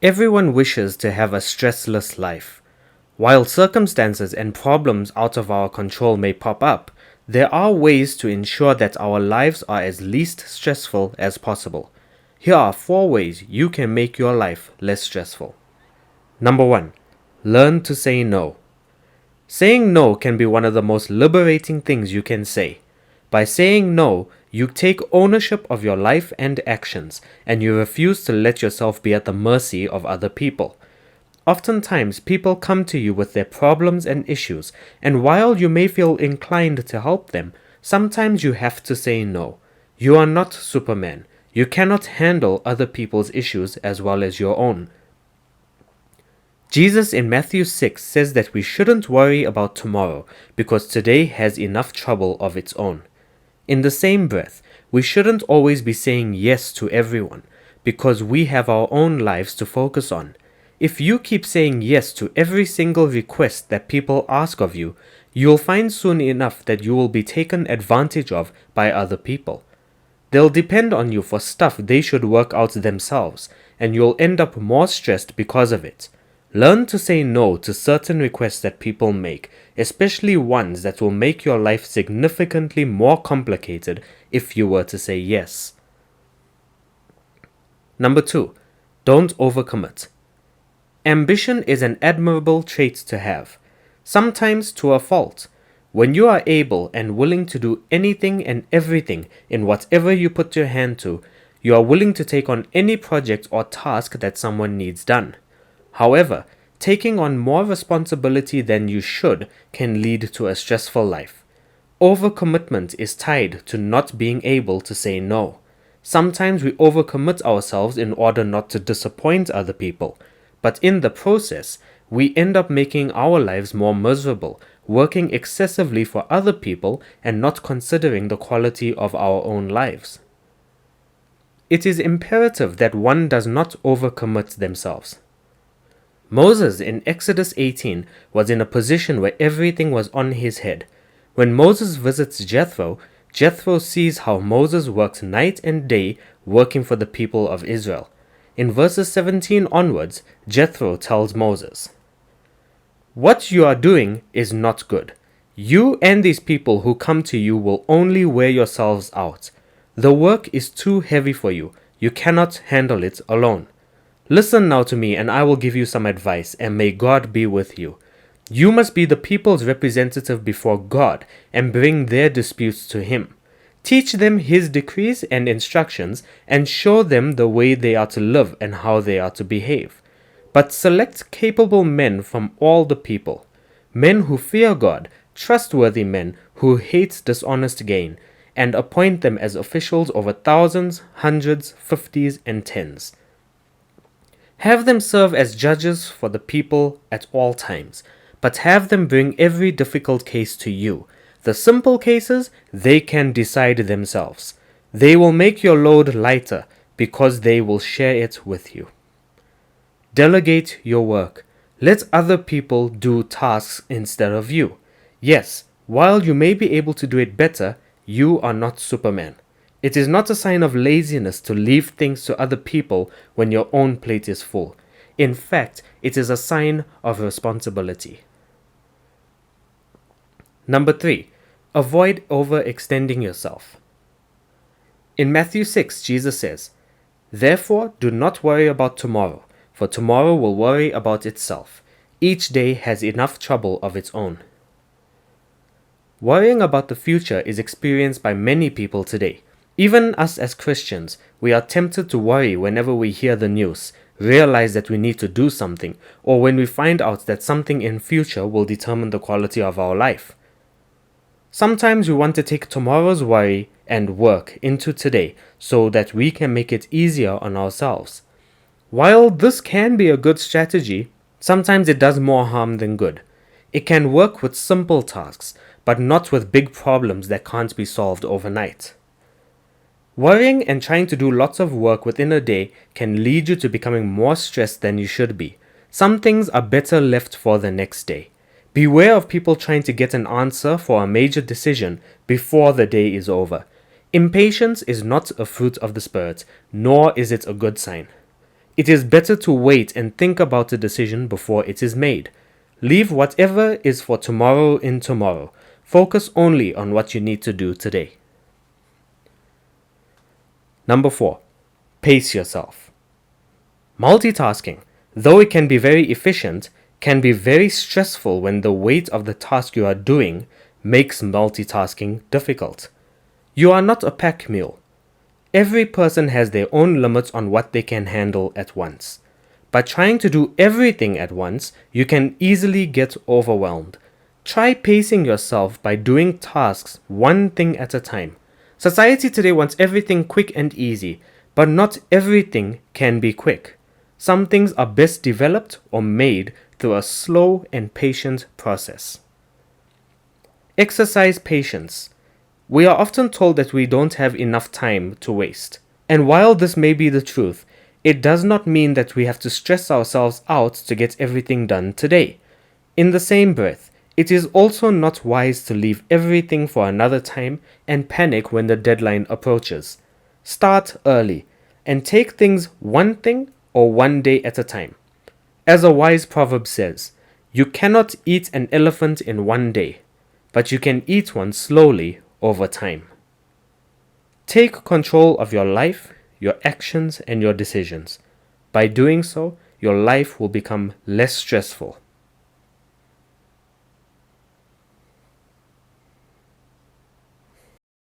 Everyone wishes to have a stressless life. While circumstances and problems out of our control may pop up, there are ways to ensure that our lives are as least stressful as possible. Here are 4 ways you can make your life less stressful. Number 1. Learn to say no. Saying no can be one of the most liberating things you can say. By saying no, you take ownership of your life and actions, and you refuse to let yourself be at the mercy of other people. Oftentimes, people come to you with their problems and issues, and while you may feel inclined to help them, sometimes you have to say no. You are not Superman. You cannot handle other people's issues as well as your own. Jesus in Matthew 6 says that we shouldn't worry about tomorrow because today has enough trouble of its own. In the same breath, we shouldn't always be saying yes to everyone because we have our own lives to focus on. If you keep saying yes to every single request that people ask of you, you'll find soon enough that you will be taken advantage of by other people. They'll depend on you for stuff they should work out themselves, and you'll end up more stressed because of it. Learn to say no to certain requests that people make, especially ones that will make your life significantly more complicated if you were to say yes. Number 2. Don't overcommit. Ambition is an admirable trait to have, sometimes to a fault. When you are able and willing to do anything and everything in whatever you put your hand to, you are willing to take on any project or task that someone needs done. However, taking on more responsibility than you should can lead to a stressful life. Overcommitment is tied to not being able to say no. Sometimes we overcommit ourselves in order not to disappoint other people, but in the process, we end up making our lives more miserable, working excessively for other people and not considering the quality of our own lives. It is imperative that one does not overcommit themselves. Moses in Exodus 18 was in a position where everything was on his head. When Moses visits Jethro, Jethro sees how Moses works night and day working for the people of Israel. In verses 17 onwards, Jethro tells Moses, "What you are doing is not good. You and these people who come to you will only wear yourselves out. The work is too heavy for you. You cannot handle it alone. Listen now to me and I will give you some advice, and may God be with you. You must be the people's representative before God and bring their disputes to Him. Teach them His decrees and instructions and show them the way they are to live and how they are to behave. But select capable men from all the people, men who fear God, trustworthy men who hate dishonest gain, and appoint them as officials over thousands, hundreds, fifties, and tens. Have them serve as judges for the people at all times, but have them bring every difficult case to you. The simple cases, they can decide themselves. They will make your load lighter because they will share it with you. Delegate your work. Let other people do tasks instead of you. Yes, while you may be able to do it better, you are not Superman. It is not a sign of laziness to leave things to other people when your own plate is full. In fact, it is a sign of responsibility. Number 3. Avoid overextending yourself. In Matthew 6, Jesus says, "Therefore, do not worry about tomorrow, for tomorrow will worry about itself. Each day has enough trouble of its own." Worrying about the future is experienced by many people today. Even us as Christians, we are tempted to worry whenever we hear the news, realize that we need to do something, or when we find out that something in future will determine the quality of our life. Sometimes we want to take tomorrow's worry and work into today so that we can make it easier on ourselves. While this can be a good strategy, sometimes it does more harm than good. It can work with simple tasks, but not with big problems that can't be solved overnight. Worrying and trying to do lots of work within a day can lead you to becoming more stressed than you should be. Some things are better left for the next day. Beware of people trying to get an answer for a major decision before the day is over. Impatience is not a fruit of the Spirit, nor is it a good sign. It is better to wait and think about a decision before it is made. Leave whatever is for tomorrow in tomorrow. Focus only on what you need to do today. Number 4. Pace yourself. Multitasking, though it can be very efficient, can be very stressful when the weight of the task you are doing makes multitasking difficult. You are not a pack mule. Every person has their own limits on what they can handle at once. By trying to do everything at once, you can easily get overwhelmed. Try pacing yourself by doing tasks one thing at a time. Society today wants everything quick and easy, but not everything can be quick. Some things are best developed or made through a slow and patient process. Exercise patience. We are often told that we don't have enough time to waste. And while this may be the truth, it does not mean that we have to stress ourselves out to get everything done today. In the same breath, it is also not wise to leave everything for another time and panic when the deadline approaches. Start early and take things one thing or one day at a time. As a wise proverb says, you cannot eat an elephant in one day, but you can eat one slowly over time. Take control of your life, your actions, and your decisions. By doing so, your life will become less stressful.